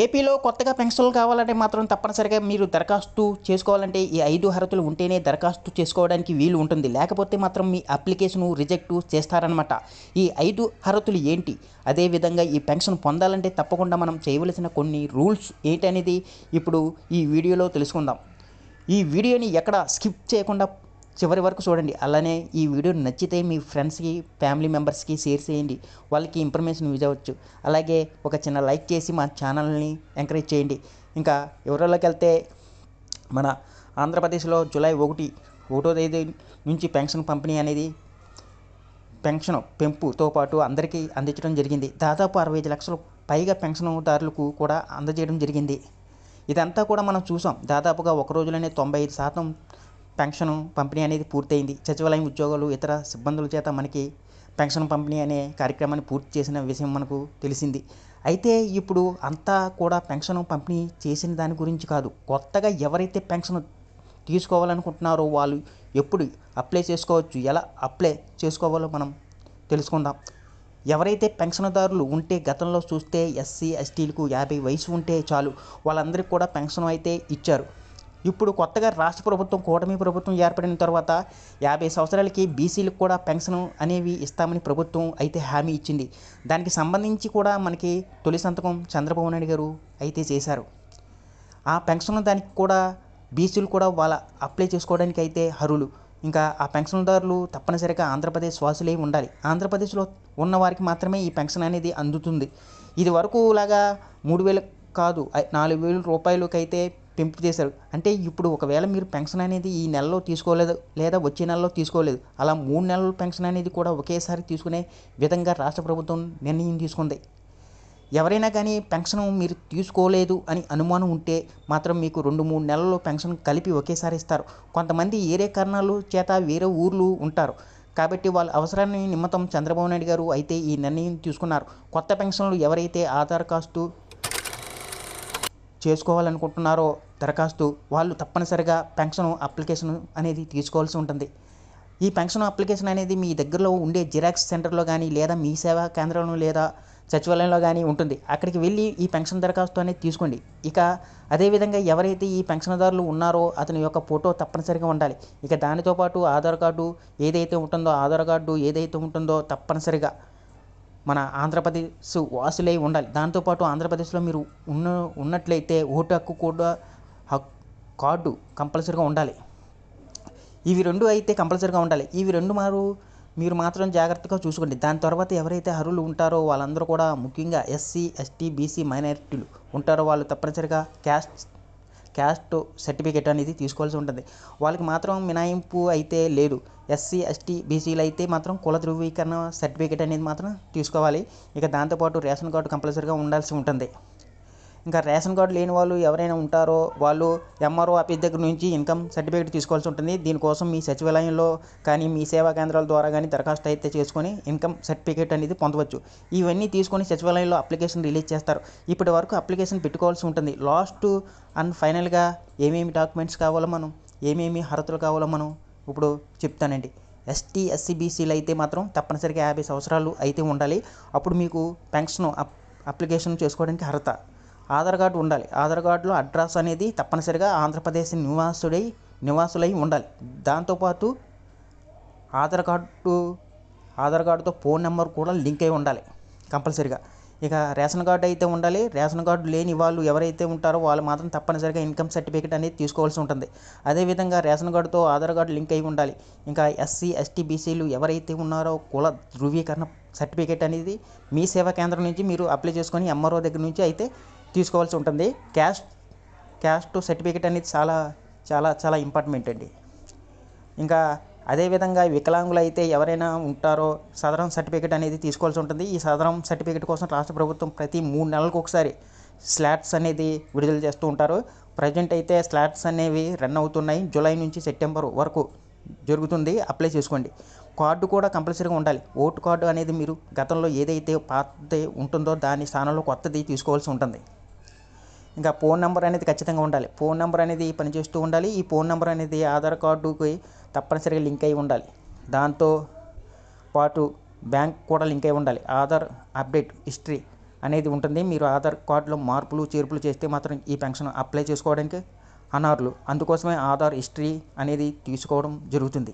ఏపీలో కొత్తగా పెన్షన్లు కావాలంటే మాత్రం తప్పనిసరిగా మీరు దరఖాస్తు చేసుకోవాలంటే ఈ 5 అర్హతలు ఉంటేనే దరఖాస్తు చేసుకోవడానికి వీలు ఉంటుంది. లేకపోతే మాత్రం మీ అప్లికేషను రిజెక్ట్ చేస్తారనమాట. ఈ 5 అర్హతలు ఏంటి? అదేవిధంగా ఈ పెన్షన్ పొందాలంటే తప్పకుండా మనం చేయవలసిన కొన్ని రూల్స్ ఏంటనేది ఇప్పుడు ఈ వీడియోలో తెలుసుకుందాం. ఈ వీడియోని ఎక్కడ స్కిప్ చేయకుండా చివరి వరకు చూడండి. అలానే ఈ వీడియో నచ్చితే మీ ఫ్రెండ్స్కి, ఫ్యామిలీ మెంబర్స్కి షేర్ చేయండి. వాళ్ళకి ఇన్ఫర్మేషన్ యూజ్ అవ్వచ్చు. అలాగే ఒక చిన్న లైక్ చేసి మా ఛానల్ని ఎంకరేజ్ చేయండి. ఇంకా వివరాల్లోకి వెళ్తే మన ఆంధ్రప్రదేశ్లో జూలై 1వ తేదీ నుంచి పెన్షన్ పంపిణీ అనేది పెన్షన్ పెంపుతో పాటు అందరికీ అందించడం జరిగింది. దాదాపు 65 లక్షల పైగా పెన్షన్దారులకు కూడా అందజేయడం జరిగింది. ఇదంతా కూడా మనం చూసాం. దాదాపుగా ఒక రోజులోనే 95% పెన్షన్ పంపిణీ అనేది పూర్తయింది. సచివాలయం ఉద్యోగులు, ఇతర సిబ్బందుల చేత మనకి పెన్షన్ పంపిణీ అనే కార్యక్రమాన్ని పూర్తి చేసిన విషయం మనకు తెలిసింది. అయితే ఇప్పుడు అంతా కూడా పెన్షన్ పంపిణీ చేసిన దాని గురించి కాదు. కొత్తగా ఎవరైతే పెన్షన్ తీసుకోవాలనుకుంటున్నారో వాళ్ళు ఎప్పుడు అప్లై చేసుకోవచ్చు, ఎలా అప్లై చేసుకోవాలో మనం తెలుసుకుందాం. ఎవరైతే పెన్షన్దారులు ఉంటే గతంలో చూస్తే ఎస్సీ, ఎస్టీలకు 50 వయసు ఉంటే చాలు, వాళ్ళందరికీ కూడా పెన్షన్ అయితే ఇచ్చారు. ఇప్పుడు కొత్తగా రాష్ట్ర ప్రభుత్వం, కూటమి ప్రభుత్వం ఏర్పడిన తర్వాత 50 సంవత్సరాలకి బీసీలకు కూడా పెన్షన్ అనేవి ఇస్తామని ప్రభుత్వం అయితే హామీ ఇచ్చింది. దానికి సంబంధించి కూడా మనకి తొలి సంతకం చంద్రబాబు నాయుడు గారు అయితే చేశారు. ఆ పెన్షన్ దానికి కూడా బీసీలు కూడా వాళ్ళ అప్లై చేసుకోవడానికి అయితే అర్హులు. ఇంకా ఆ పెన్షన్దారులు తప్పనిసరిగా ఆంధ్రప్రదేశ్ వాసులై ఉండాలి. ఆంధ్రప్రదేశ్లో ఉన్న వారికి మాత్రమే ఈ పెన్షన్ అనేది అందుతుంది. ఇది వరకు లాగా 3,000 కాదు, 4,000 రూపాయలకైతే పెంపు చేశారు. అంటే ఇప్పుడు ఒకవేళ మీరు పెన్షన్ అనేది ఈ నెలలో తీసుకోలేదు లేదా వచ్చే నెలలో తీసుకోలేదు, అలా 3 నెలల పెన్షన్ అనేది కూడా ఒకేసారి తీసుకునే విధంగా రాష్ట్ర ప్రభుత్వం నిర్ణయం తీసుకుంది. ఎవరైనా కానీ పెన్షన్ మీరు తీసుకోలేదు అని అనుమానం ఉంటే మాత్రం మీకు 2-3 నెలల్లో పెన్షన్ కలిపి ఒకేసారి ఇస్తారు. కొంతమంది ఏరే కారణాలు చేత వేరే ఊర్లు ఉంటారు కాబట్టి వాళ్ళ అవసరాన్ని నిమిత్తం చంద్రబాబు నాయుడు గారు అయితే ఈ నిర్ణయం తీసుకున్నారు. కొత్త పెన్షన్లు ఎవరైతే ఆధార్ కార్డు చేసుకోవాలనుకుంటున్నారో దరఖాస్తు, వాళ్ళు తప్పనిసరిగా పెన్షన్ అప్లికేషన్ అనేది తీసుకోవాల్సి ఉంటుంది. ఈ పెన్షన్ అప్లికేషన్ అనేది మీ దగ్గరలో ఉండే జిరాక్స్ సెంటర్లో కానీ లేదా మీ సేవా కేంద్రంలో లేదా సచివాలయంలో కానీ ఉంటుంది. అక్కడికి వెళ్ళి ఈ పెన్షన్ దరఖాస్తు అనేది తీసుకోండి. ఇక అదేవిధంగా ఎవరైతే ఈ పెన్షన్దారులు ఉన్నారో అతని యొక్క ఫోటో తప్పనిసరిగా ఉండాలి. ఇక దానితో పాటు ఆధార్ కార్డు ఏదైతే ఉంటుందో తప్పనిసరిగా మన ఆంధ్రప్రదేశ్ వాసులై ఉండాలి. దాంతోపాటు ఆంధ్రప్రదేశ్లో మీరు ఉన్నట్లయితే ఓటు హక్కు కూడా కార్డు కంపల్సరీగా ఉండాలి. ఇవి 2 అయితే కంపల్సరీగా ఉండాలి. ఇవి 2 మీరు మాత్రం జాగ్రత్తగా చూసుకోండి. దాని తర్వాత ఎవరైతే అర్హులు ఉంటారో వాళ్ళందరూ కూడా ముఖ్యంగా ఎస్సీ, ఎస్టీ, బీసీ మైనారిటీలు ఉంటారో వాళ్ళు తప్పనిసరిగా క్యాస్ట్ సర్టిఫికేట్ అనేది తీసుకోవాల్సి ఉంటుంది. వాళ్ళకి మాత్రం మినహాయింపు అయితే లేదు. ఎస్సీ, ఎస్టీ, బీసీలు అయితే మాత్రం కుల ధృవీకరణ సర్టిఫికేట్ అనేది మాత్రం తీసుకోవాలి. ఇక దాంతోపాటు రేషన్ కార్డు కంపల్సరీగా ఉండాల్సి ఉంటుంది. ఇంకా రేషన్ కార్డు లేని వాళ్ళు ఎవరైనా ఉంటారో వాళ్ళు ఎంఆర్ఓ ఆఫీస్ దగ్గర నుంచి ఇన్కమ్ సర్టిఫికేట్ తీసుకోవాల్సి ఉంటుంది. దీనికోసం మీ సచివాలయంలో కానీ మీ సేవా కేంద్రాల ద్వారా కానీ దరఖాస్తు అయితే చేసుకొని ఇన్కమ్ సర్టిఫికేట్ అనేది పొందవచ్చు. ఇవన్నీ తీసుకొని సచివాలయంలో అప్లికేషన్ రిలీజ్ చేస్తారు. ఇప్పటి వరకు అప్లికేషన్ పెట్టుకోవాల్సి ఉంటుంది. లాస్ట్ అండ్ ఫైనల్గా ఏమేమి డాక్యుమెంట్స్ కావాలో ఏమేమి అర్హతలు కావాలో ఇప్పుడు చెప్తానండి. ఎస్టీ, ఎస్సీ, బీసీలు అయితే మాత్రం తప్పనిసరిగా 50 సంవత్సరాలు అయితే ఉండాలి. అప్పుడు మీకు పెన్షన్ అప్లికేషన్ చేసుకోవడానికి అర్హత. ఆధార్ కార్డు ఉండాలి. ఆధార్ కార్డులో అడ్రస్ అనేది తప్పనిసరిగా ఆంధ్రప్రదేశ్ నివాసులై ఉండాలి. దాంతోపాటు ఆధార్ కార్డుతో ఫోన్ నెంబర్ కూడా లింక్ అయి ఉండాలి కంపల్సరీగా. ఇక రేషన్ కార్డు అయితే ఉండాలి. రేషన్ కార్డు లేని వాళ్ళు ఎవరైతే ఉంటారో వాళ్ళు మాత్రం తప్పనిసరిగా ఇన్కమ్ సర్టిఫికేట్ అనేది తీసుకోవాల్సి ఉంటుంది. అదేవిధంగా రేషన్ కార్డుతో ఆధార్ కార్డు లింక్ అయి ఉండాలి. ఇంకా ఎస్సీ, ఎస్టీ, బీసీలు ఎవరైతే ఉన్నారో కుల ధృవీకరణ సర్టిఫికేట్ అనేది మీ సేవా కేంద్రం నుంచి మీరు అప్లై చేసుకొని ఎంఆర్ఓ దగ్గర నుంచి అయితే తీసుకోవాల్సి ఉంటుంది. క్యాస్ట్ సర్టిఫికేట్ అనేది చాలా చాలా చాలా ఇంపార్టెంట్ అండి. ఇంకా అదేవిధంగా వికలాంగులు అయితే ఎవరైనా ఉంటారో సదరం సర్టిఫికేట్ అనేది తీసుకోవాల్సి ఉంటుంది. ఈ సదరం సర్టిఫికేట్ కోసం రాష్ట్ర ప్రభుత్వం ప్రతి 3 నెలలకు ఒకసారి స్లాట్స్ అనేది విడుదల చేస్తూ ఉంటారు. ప్రజెంట్ అయితే స్లాట్స్ అనేవి రన్ అవుతున్నాయి. జూలై నుంచి సెప్టెంబర్ వరకు జరుగుతుంది. అప్లై చేసుకోండి. కార్డు కూడా కంపల్సరీగా ఉండాలి. ఓటు కార్డు అనేది మీరు గతంలో ఏదైతే పాతది ఉంటుందో దాని స్థానంలో కొత్తది తీసుకోవాల్సి ఉంటుంది. ఇంకా ఫోన్ నెంబర్ అనేది ఖచ్చితంగా ఉండాలి. ఫోన్ నెంబర్ అనేది పనిచేస్తూ ఉండాలి. ఈ ఫోన్ నెంబర్ అనేది ఆధార్ కార్డుకి తప్పనిసరిగా లింక్ అయి ఉండాలి. దాంతో పాటు బ్యాంక్ కూడా లింక్ అయి ఉండాలి. ఆధార్ అప్డేట్ హిస్టరీ అనేది ఉంటుంది. మీరు ఆధార్ కార్డులో మార్పులు చేర్పులు చేస్తే మాత్రం ఈ పెన్షన్ అప్లై చేసుకోవడానికి అనర్హులు. అందుకోసమే ఆధార్ హిస్టరీ అనేది తీసుకోవడం జరుగుతుంది.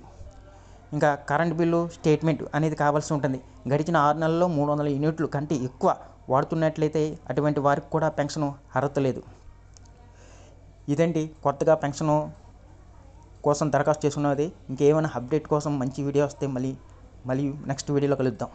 ఇంకా కరెంట్ బిల్లు స్టేట్మెంట్ అనేది కావాల్సి ఉంటుంది. గడిచిన 6 నెలల్లో 300 యూనిట్లు కంటే ఎక్కువ వాడుతున్నట్లయితే అటువంటి వారికి కూడా పెన్షన్ అర్హత లేదు. ఇదండి కొత్తగా పెన్షన్ కోసం దరఖాస్తు చేసుకున్నది. ఇంకేమైనా అప్డేట్ కోసం మంచి వీడియో వస్తే మళ్ళీ నెక్స్ట్ వీడియోలో కలుద్దాం.